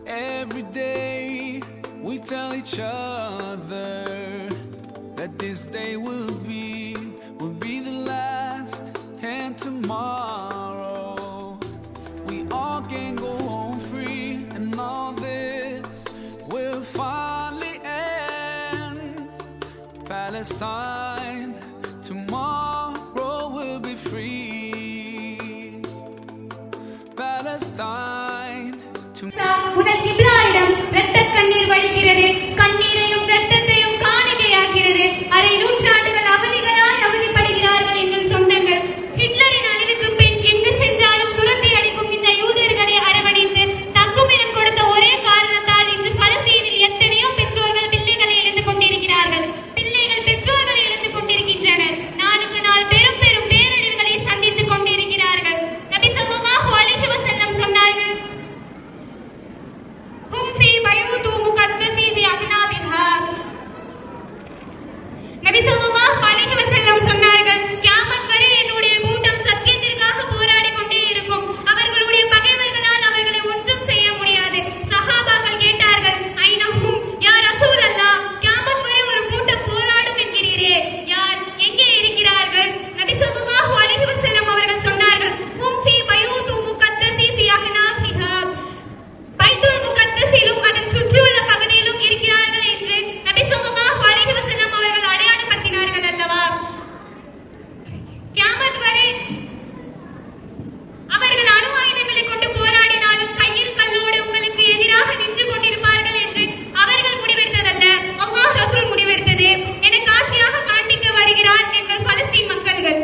Every day we tell each other that this day will be the last, and tomorrow we all can go home free, and all this will finally end. Palestine, tomorrow will be free. Palestine. முதல் இப்ராஹிம் இரத்த கண்ணீர் வடிக்கிறது, கண்ணீரையும் இரத்தத்தையும் காணிக்கையாகிறது. அரை நூற்றாண்டுகள் அவதிகளாய் அவதிப்படுகிறார்கள் எங்கள் சொந்தங்கள். ஹிட்லரின் அழிவுக்கு பின் எங்கு சென்றாலும் துரத்தி அடிக்கும் இந்த யூதர்களை அரவணைத்து தங்குமிடம் கொடுத்த ஒரே காரணத்தால் இன்று பலஸ்தீனில் எத்தனையோ பெற்றோர்கள் பிள்ளைகளை இழந்து கொண்டிருக்கிறார்கள். பிள்ளைகள் பெற்றோர்களை இழந்து கொண்டிருக்கின்றனர். நாளுக்கு நாள் பெரும் பெரும் பேரழிவுகளை சந்தித்துக் கொண்டிருக்கிறார்கள். நபி ஸல்லல்லாஹு அலைஹி வஸல்லம் சொன்னார்கள், நபி ஸல்லல்லாஹு அலைஹி வஸல்லம் சொன்னார்கள், கியாமத் வரை என்னுடைய கூட்டம் சத்தியத்திற்காக போராடி கொண்டே இருக்கும். அவர்களுடைய பகைவர்களால் அவர்களை ஒன்றும் செய்ய முடியாது. சஹாபாக்கள் கேட்டார்கள், ஐனஹும் யா ரசூலல்லாஹ், கியாமத் வரை ஒரு கூட்டம் போராடும் என்கிறீரே, யார், எங்கே இருக்கிறார்கள்? நபி ஸல்லல்லாஹு அலைஹி வஸல்லம் அவர்கள் சொன்னார்கள், ஹும் ஃபீ பயூது முகத்தஸி ஃபீ அஹ்னாஃபிஹா, பைத்துல் முகத்தஸிலும் அதன் சுற்றியுள்ள பகுதியிலும் இருக்கிறார்கள் என்று நபி ஸல்லல்லாஹு அலைஹி வஸல்லம் அவர்கள் அடையாளப்படுத்தினார்கள் அல்லவா? கியாமத் வரை அவர்கள் அணு ஆயுதங்களை கொண்டு போராடினாலும் கையில் கல்லோடு உங்களுக்கு எதிராக நின்று கொண்டிருப்பார்கள் என்று அவர்கள் முடிவெடுத்ததல்ல, அல்லாஹ் ரசூல் முடிவெடுத்தது. என காட்சியாக காண்பிக்க வருகிறார் எங்கள் பலஸ்தீன் மக்கள்கள்.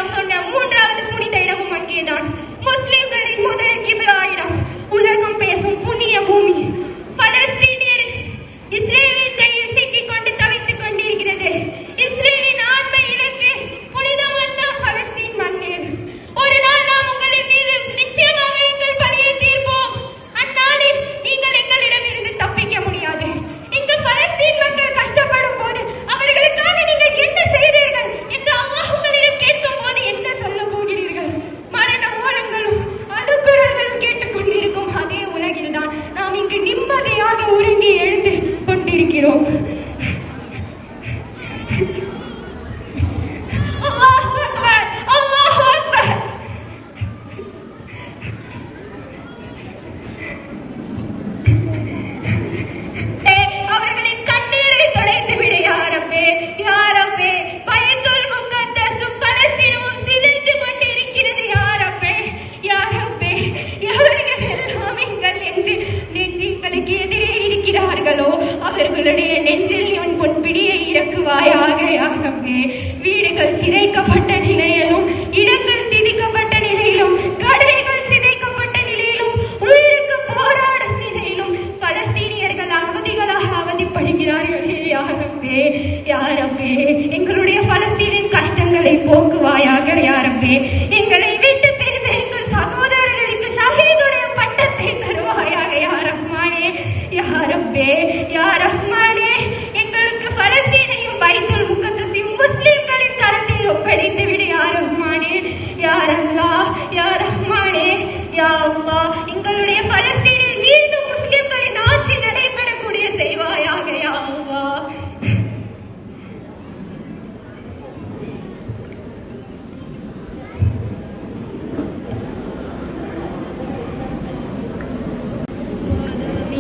அலைஹிஸ்ஸலாம் சொன்ன மூன்றாவது புனித இடமும் அங்கேதான். முஸ்லிம்களின் முதல் கிப்லா இடம், உலகம் பேசும் புண்ணிய பூமி பலஸ்தீனியர் இஸ்ரேலின் கையில் சிக்கிக் கொண்டு தவித்துக் கொண்டிருக்கிறது. இஸ்ரேலின் ஆண்மை இலக்கு புனித மண்ணாம் பலஸ்தீன் மண்ணில். ஒரு நாள் நாம் உங்களின் மீது நிச்சயமாக எங்கள் பழியை தீர்ப்போம். அந்நாளில் நீங்கள் எங்களிடம் இருந்து தப்பிக்க முடியாது. இங்கு பலஸ்தீன் மக்கள் கஷ்டப்படும் போது அவர்களுக்காக நீங்கள் என்ன செய்தீர்கள் என்று அல்லாஹ் உங்களிடம் கேட்கும் போது என்ன சொல்ல போகிறீர்கள்? மரண ஓலங்களும் அழுகுரல்களும் கேட்டுக் கொண்டிருக்கும் அதே உலகில்தான் நாம் இங்கு நிம்மதியாக உருண்டி எழுந்து கொண்டிருக்கிறோம். அல்லாஹ் அக்பர், அல்லாஹ் அக்பர். அவர்களின் கண்ணீரை துடைத்து விடு யா ரப்பே, யா ரப்பே. பைத்துல் முகத்தஸும் பலஸ்தீனும் சிதைந்து கொண்டிருக்கிறது யா ரப்பே, யா ரப்பே. எவர்கள் எல்லாம் எங்கள் நெஞ்சுகளுக்கு எதிரே இருக்கிறார்களோ அவர்களுடைய நெஞ்சில் உன் பொன்பிடியை இறக்குவாயாக யா ரப்பே. வீடுகள் சிதைக்கப்பட்ட நிலையிலும், இடங்கள் சிதைக்கப்பட்ட நிலையிலும், கடைகள் சிதைக்கப்பட்ட நிலையிலும், உயிருக்கு போராடும் நிலையிலும் பலஸ்தீனியர்கள் அவதிகளாக அவதிப்படுகிறார்களே யா ரப்பே, யா ரப்பே. எங்களுடைய பலஸ்தீனின் கஷ்டங்களை போக்குவாயாக யா ரப்பே. எங்களை விட்டு பிரிந்த எங்கள் சகோதரர்களுக்கு ஷஹீதுடைய பட்டத்தை தருவாயாக யா ரஹ்மானே, யா ரப்பே, யா ரஹ்மானே. எங்களுக்கு பலஸ்தீனையும் பைத்துல் முகத்தஸையும் முஸ்லிம்களின் கரத்தில் ஒப்படைத்து விடு யா ரஹ்மானே, யா அல்லாஹ், யா ரஹ்மானே, யா அல்லாஹ். எங்களுடைய பலஸ்தீனில் மீண்டும் முஸ்லிம்களின் ஆட்சி நடைபெறக்கூடிய செய்வாயாக யா அல்லாஹ்.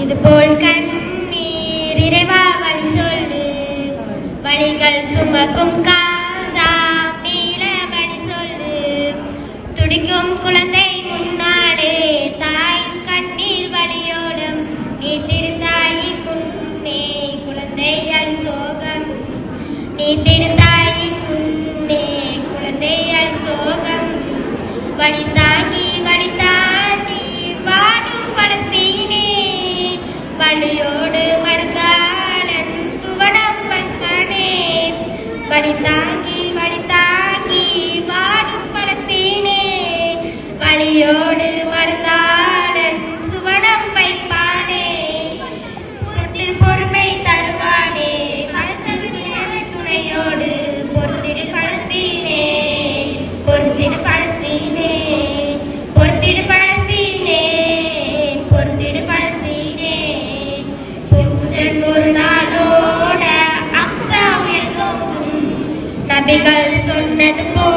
இதுபோல் கண்ணீர் இறைவா வழி சொல்லு, வழிகள் சுமக்கும் காசா மீள வழி சொல்லு. துடிக்கும் குழந்தை முன்னாலே தாயின் கண்ணீர் வழியோடும், நீ திருந்தாயின் முன்னே குழந்தை அழு சோகம், நீ திருந்தாயின் முன்னே குழந்தை அழு சோகம். வழித்தாங்கி வழித்தாண்டி வாடும் பலஸ்தீனே, வழியோடு மருந்தாளன் சுவனம் மகனே. வழித்தாங்கி வழித்தாங்கி வாடும் பலஸ்தீனே, வழியோடு மருந்தாளன் சுவனம் வைப்பானே. பொறுமை தருவானே பலஸ்தீனியர் துணையோடு, பொறுத்திடு பலஸ்தீனே, பொறுத்திடு பலஸ்தீனே, பொறுத்திடு பலஸ்தீனே, பொறுத்திடு பலஸ்தீனே. யூதன் ஒரு நாளோட அக்ஸா உயர்ந்தோங்கும், நபிகள் சொன்னது போ